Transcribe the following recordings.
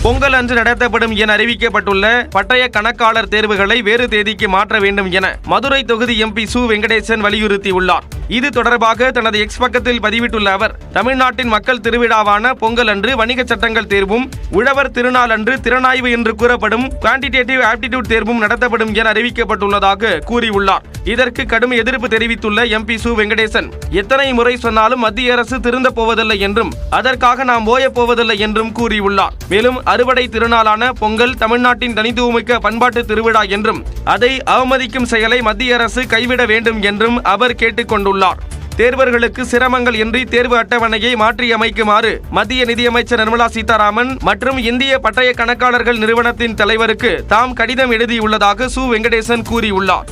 பொங்கல் அன்று நடத்தப்படும் என அறிவிக்கப்பட்டுள்ள பட்டய கணக்காளர் தேர்வுகளை வேறு தேதிக்கு மாற்ற வேண்டும் என மதுரை தொகுதி எம்பி சு வெங்கடேசன் வலியுறுத்தியுள்ளார். இது தொடர்பாக தனது எக்ஸ் பக்கத்தில் பதிவிட்டுள்ள அவர், தமிழ்நாட்டின் மக்கள் திருவிழாவான பொங்கல் அன்று வணிக சட்டங்கள் தேர்வும், உழவர் திருநாள் அன்று திறனாய்வு என்று கூறப்படும் குவான்டிடேட்டிவ் ஆப்டிடியூட் தேர்வும் நடத்தப்படும் என அறிவிக்கப்பட்டுள்ளதாக கூறியுள்ளார். இதற்கு கடும் எதிர்ப்பு தெரிவித்துள்ள எம்பி சு வெங்கடேசன், எத்தனை முறை சொன்னாலும் மத்திய அரசு திருந்தப் போவதில்லை என்றும் அதற்காக நாம் ஓயப் போவதில்லை என்றும் கூறியுள்ளார். மேலும் அறுவடை திருநாளான பொங்கல் தமிழ்நாட்டின் தனித்துவமிக்க பண்பாட்டு திருவிழா என்றும் அதை அவமதிக்கும் செயலை மத்திய அரசு கைவிட வேண்டும் என்றும் அவர் கேட்டுக் கொண்டுள்ளார். தேர்வர்களுக்கு சிரமங்கள் இன்றி தேர்வு அட்டவணையை மாற்றியமைக்குமாறு மத்திய நிதியமைச்சர் நிர்மலா சீதாராமன் மற்றும் இந்திய பட்டய கணக்காளர்கள் நிறுவனத்தின் தலைவருக்கு தாம் கடிதம் எழுதியுள்ளதாக சு வெங்கடேசன் கூறியுள்ளார்.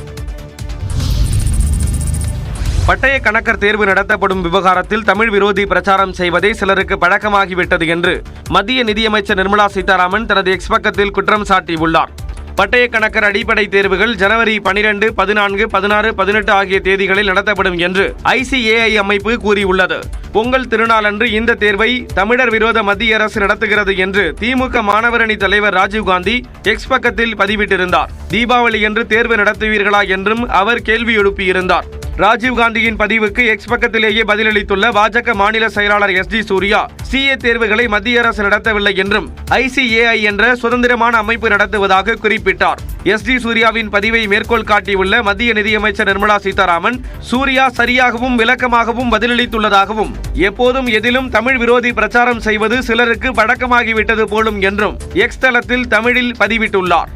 பட்டய கணக்கர் தேர்வு நடத்தப்படும் விவகாரத்தில் தமிழ் விரோதி பிரச்சாரம் செய்வதே சிலருக்கு பழக்கமாகிவிட்டது என்று மத்திய நிதியமைச்சர் நிர்மலா சீதாராமன் தனது எக்ஸ் பக்கத்தில் குற்றம் சாட்டியுள்ளார். பட்டய கணக்கர் அடிப்படை தேர்வுகள் ஜனவரி 12, 14, 16, 18 ஆகிய தேதிகளில் நடத்தப்படும் என்று ICAI அமைப்பு கூறியுள்ளது. பொங்கல் திருநாளன்று இந்த தேர்வை தமிழர் விரோத மத்திய அரசு நடத்துகிறது என்று திமுக மாணவரணி தலைவர் ராஜீவ்காந்தி எக்ஸ் பக்கத்தில் பதிவிட்டிருந்தார். தீபாவளி என்று தேர்வு நடத்துவீர்களா என்றும் அவர் கேள்வி எழுப்பியிருந்தார். ராஜீவ்காந்தியின் பதிவுக்கு எக்ஸ் பக்கத்திலேயே பதிலளித்துள்ள பாஜக மாநில செயலாளர் SD சூர்யா, CA தேர்வுகளை மத்திய அரசு நடத்தவில்லை என்றும் ICAI என்ற சுதந்திரமான அமைப்பு நடத்துவதாக குறிப்பிட்டார். SD சூர்யாவின் பதிவை மேற்கோள் காட்டியுள்ள மத்திய நிதியமைச்சர் நிர்மலா சீதாராமன், சூர்யா சரியாகவும் விளக்கமாகவும் பதிலளித்துள்ளதாகவும், எப்போதும் எதிலும் தமிழ் விரோதி பிரச்சாரம் செய்வது சிலருக்கு பழக்கமாகிவிட்டது போலும் என்றும் எக்ஸ் தளத்தில் தமிழில் பதிவிட்டுள்ளார்.